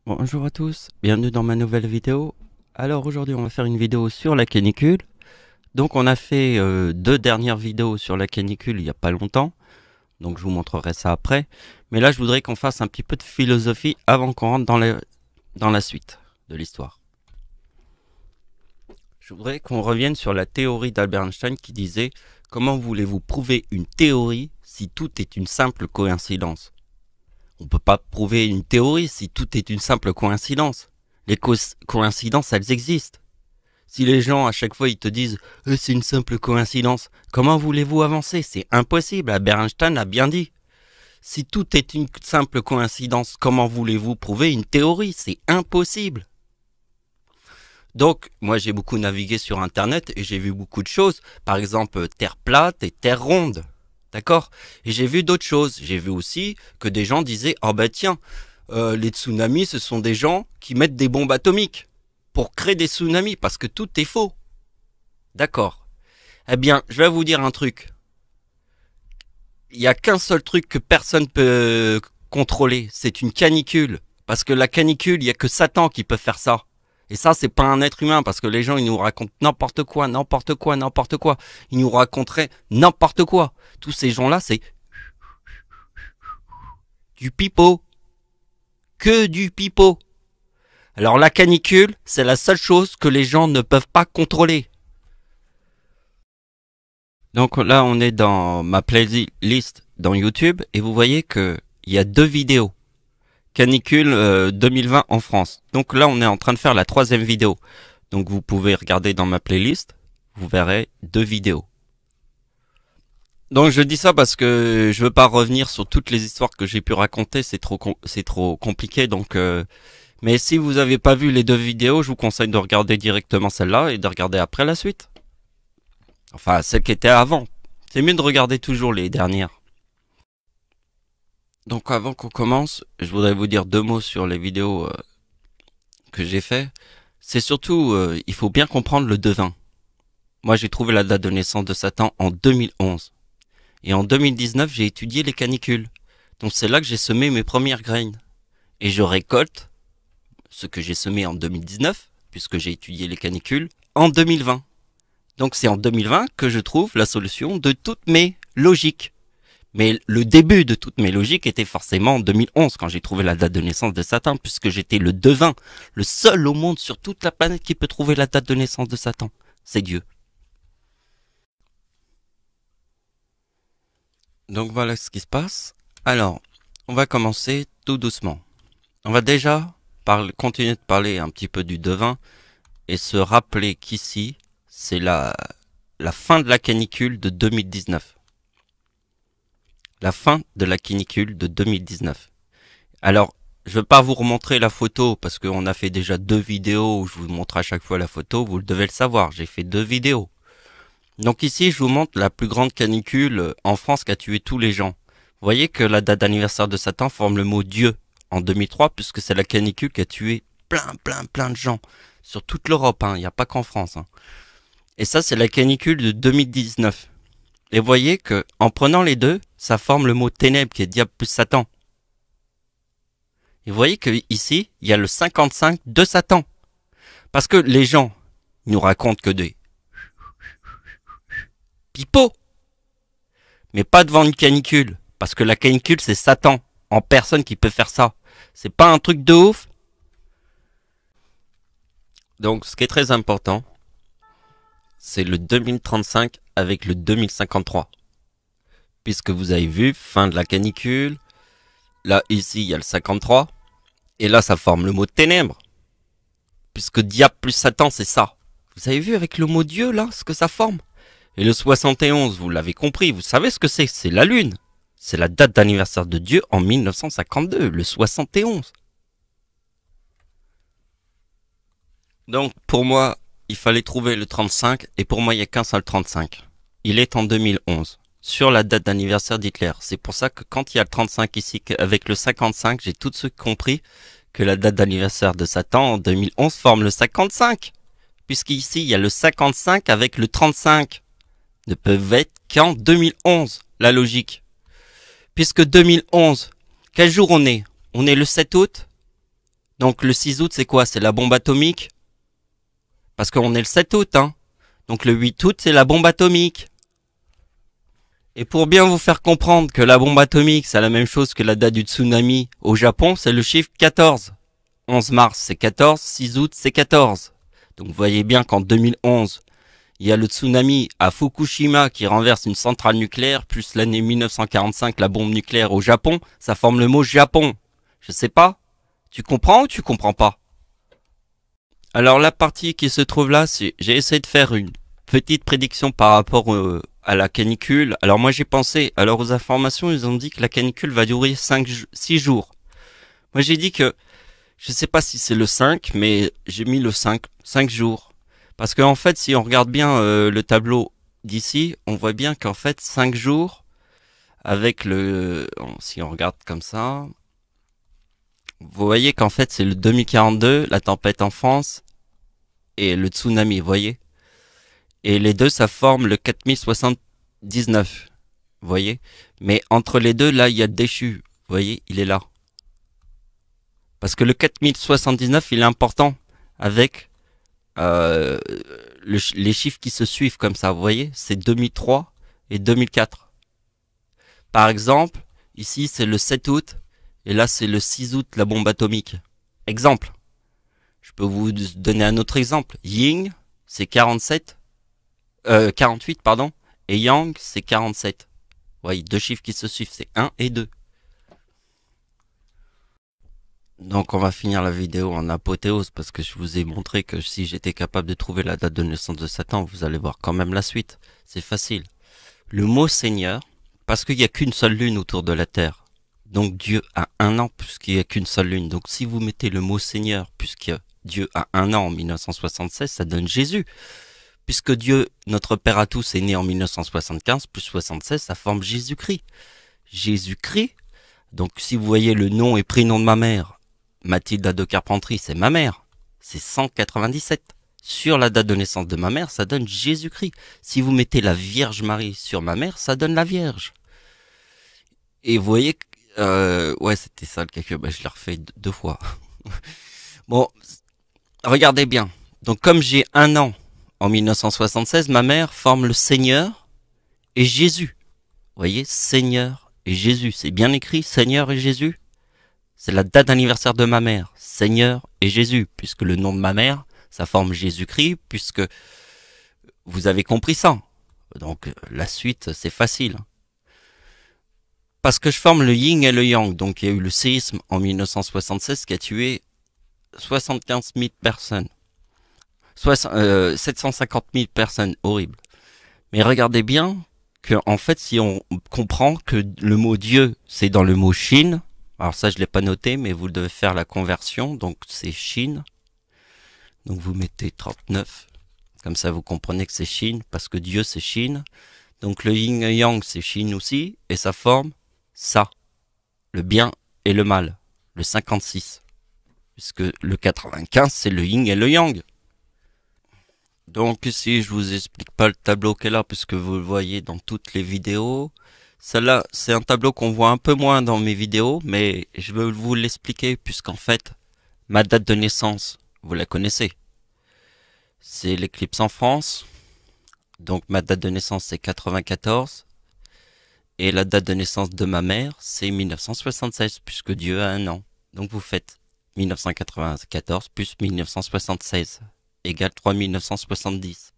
Bonjour à tous, bienvenue dans ma nouvelle vidéo. Alors aujourd'hui on va faire une vidéo sur la canicule. Donc on a fait deux dernières vidéos sur la canicule il n'y a pas longtemps. Donc je vous montrerai ça après. Mais là je voudrais qu'on fasse un petit peu de philosophie avant qu'on rentre dans la suite de l'histoire. Je voudrais qu'on revienne sur la théorie d'Albert Einstein qui disait: comment voulez-vous prouver une théorie si tout est une simple coïncidence? On ne peut pas prouver une théorie si tout est une simple coïncidence. Les coïncidences, elles existent. Si les gens, à chaque fois, ils te disent c'est une simple coïncidence, comment voulez-vous avancer? C'est impossible, Albert Einstein a bien dit. Si tout est une simple coïncidence, comment voulez-vous prouver une théorie? C'est impossible. Donc, moi j'ai beaucoup navigué sur Internet et j'ai vu beaucoup de choses. Par exemple, Terre plate et Terre ronde. D'accord? Et j'ai vu d'autres choses. J'ai vu aussi que des gens disaient: oh bah tiens, les tsunamis, ce sont des gens qui mettent des bombes atomiques pour créer des tsunamis, parce que tout est faux. D'accord. Eh bien, je vais vous dire un truc. Il n'y a qu'un seul truc que personne peut contrôler, c'est une canicule. Parce que la canicule, il n'y a que Satan qui peut faire ça. Et ça, c'est pas un être humain, parce que les gens, ils nous racontent n'importe quoi, n'importe quoi, n'importe quoi. Ils nous raconteraient n'importe quoi. Tous ces gens-là, c'est du pipeau. Que du pipeau. Alors la canicule, c'est la seule chose que les gens ne peuvent pas contrôler. Donc là, on est dans ma playlist dans YouTube, et vous voyez que il y a deux vidéos. Canicule 2020 en France. Donc là, on est en train de faire la troisième vidéo. Donc vous pouvez regarder dans ma playlist, vous verrez deux vidéos. Donc je dis ça parce que je veux pas revenir sur toutes les histoires que j'ai pu raconter, c'est trop compliqué. Donc mais si vous avez pas vu les deux vidéos, je vous conseille de regarder directement celle-là et de regarder après la suite. Enfin, celle qui était avant. C'est mieux de regarder toujours les dernières. Donc avant qu'on commence, je voudrais vous dire deux mots sur les vidéos que j'ai fait. C'est surtout, il faut bien comprendre le devin. Moi, j'ai trouvé la date de naissance de Satan en 2011. Et en 2019, j'ai étudié les canicules. Donc c'est là que j'ai semé mes premières graines. Et je récolte ce que j'ai semé en 2019, puisque j'ai étudié les canicules, en 2020. Donc c'est en 2020 que je trouve la solution de toutes mes logiques. Mais le début de toutes mes logiques était forcément en 2011, quand j'ai trouvé la date de naissance de Satan, puisque j'étais le devin, le seul au monde sur toute la planète qui peut trouver la date de naissance de Satan. C'est Dieu. Donc voilà ce qui se passe. Alors, on va commencer tout doucement. On va déjà continuer de parler un petit peu du devin et se rappeler qu'ici, c'est la fin de la canicule de 2019. La fin de la canicule de 2019. Alors, je ne veux pas vous remontrer la photo parce qu'on a fait déjà deux vidéos où je vous montre à chaque fois la photo. Vous devez le savoir, j'ai fait deux vidéos. Donc ici, je vous montre la plus grande canicule en France qui a tué tous les gens. Vous voyez que la date d'anniversaire de Satan forme le mot Dieu en 2003, puisque c'est la canicule qui a tué plein de gens sur toute l'Europe. Il n'y a pas qu'en France. Et ça, c'est la canicule de 2019. Et vous voyez que en prenant les deux, ça forme le mot ténèbres qui est diable plus Satan. Et vous voyez que ici, il y a le 55 de Satan. Parce que les gens nous racontent que des pipeaux. Mais pas devant une canicule. Parce que la canicule, c'est Satan en personne qui peut faire ça. C'est pas un truc de ouf. Donc, ce qui est très important, c'est le 2035 avec le 2053. Puisque vous avez vu, fin de la canicule. Là, ici, il y a le 53. Et là, ça forme le mot ténèbres. Puisque diable plus Satan, c'est ça. Vous avez vu avec le mot Dieu, là, ce que ça forme? Et le 71, vous l'avez compris, vous savez ce que c'est la Lune. C'est la date d'anniversaire de Dieu en 1952, le 71. Donc, pour moi, il fallait trouver le 35, et pour moi, il n'y a qu'un seul 35. Il est en 2011, sur la date d'anniversaire d'Hitler. C'est pour ça que quand il y a le 35 ici, avec le 55, j'ai tout de suite compris que la date d'anniversaire de Satan en 2011 forme le 55. Puisqu'ici, il y a le 55 avec le 35. Ne peuvent être qu'en 2011, la logique. Puisque 2011, quel jour on est? On est le 7 août. Donc le 6 août, c'est quoi? C'est la bombe atomique? Parce qu'on est le 7 août, hein. Donc le 8 août, c'est la bombe atomique. Et pour bien vous faire comprendre que la bombe atomique, c'est la même chose que la date du tsunami au Japon, c'est le chiffre 14. 11 mars, c'est 14, 6 août, c'est 14. Donc vous voyez bien qu'en 2011, il y a le tsunami à Fukushima qui renverse une centrale nucléaire, plus l'année 1945, la bombe nucléaire au Japon, ça forme le mot Japon. Je sais pas. Tu comprends ou tu comprends pas? Alors la partie qui se trouve là, c'est j'ai essayé de faire une petite prédiction par rapport à la canicule. Alors moi j'ai pensé, alors aux informations, ils ont dit que la canicule va durer 6 jours. Moi j'ai dit que, je sais pas si c'est le 5, mais j'ai mis le 5 jours. Parce qu'en fait, si on regarde bien le tableau d'ici, on voit bien qu'en fait 5 jours, avec si on regarde comme ça, vous voyez qu'en fait c'est le 2042, la tempête en France, et le tsunami, vous voyez. Et les deux, ça forme le 4079, vous voyez. Mais entre les deux, là, il y a le déchu, vous voyez, il est là. Parce que le 4079, il est important avec les chiffres qui se suivent comme ça, vous voyez. C'est 2003 et 2004. Par exemple, ici, c'est le 7 août, et là, c'est le 6 août, la bombe atomique. Exemple. Je peux vous donner un autre exemple. Yin, c'est 48, pardon, et Yang, c'est 47. Vous voyez, deux chiffres qui se suivent, c'est 1 et 2. Donc on va finir la vidéo en apothéose parce que je vous ai montré que si j'étais capable de trouver la date de naissance de Satan, vous allez voir quand même la suite. C'est facile. Le mot Seigneur, parce qu'il n'y a qu'une seule lune autour de la Terre. Donc Dieu a un an puisqu'il n'y a qu'une seule lune. Donc si vous mettez le mot Seigneur puisque Dieu a un an en 1976, ça donne Jésus. Puisque Dieu, notre Père à tous, est né en 1975, plus 76, ça forme Jésus-Christ. Jésus-Christ, donc si vous voyez le nom et prénom de ma mère, Mathilda de Carpentry, c'est ma mère. C'est 197. Sur la date de naissance de ma mère, ça donne Jésus-Christ. Si vous mettez la Vierge Marie sur ma mère, ça donne la Vierge. Et vous voyez, ouais, c'était ça le calcul. Bah, je l'ai refait deux fois. Bon, regardez bien. Donc, comme j'ai un an en 1976, ma mère forme le Seigneur et Jésus. Vous voyez, Seigneur et Jésus. C'est bien écrit, Seigneur et Jésus. C'est la date d'anniversaire de ma mère, Seigneur et Jésus, puisque le nom de ma mère, ça forme Jésus-Christ, puisque vous avez compris ça. Donc la suite, c'est facile. Parce que je forme le yin et le yang, donc il y a eu le séisme en 1976 qui a tué 75 000 personnes. 750 000 personnes, horrible. Mais regardez bien que, en fait, si on comprend que le mot Dieu, c'est dans le mot Chine. Alors ça, je l'ai pas noté, mais vous devez faire la conversion. Donc c'est Chine. Donc vous mettez 39. Comme ça, vous comprenez que c'est Chine, parce que Dieu, c'est Chine. Donc le yin et yang, c'est Chine aussi. Et ça forme ça. Le bien et le mal. Le 56. Puisque le 95, c'est le yin et le yang. Donc ici, je vous explique pas le tableau qu'elle a, puisque vous le voyez dans toutes les vidéos. Celle-là, c'est un tableau qu'on voit un peu moins dans mes vidéos, mais je veux vous l'expliquer puisqu'en fait, ma date de naissance, vous la connaissez. C'est l'éclipse en France. Donc ma date de naissance, c'est 94. Et la date de naissance de ma mère, c'est 1976, puisque Dieu a un an. Donc vous faites 1994 plus 1976 égale 3970.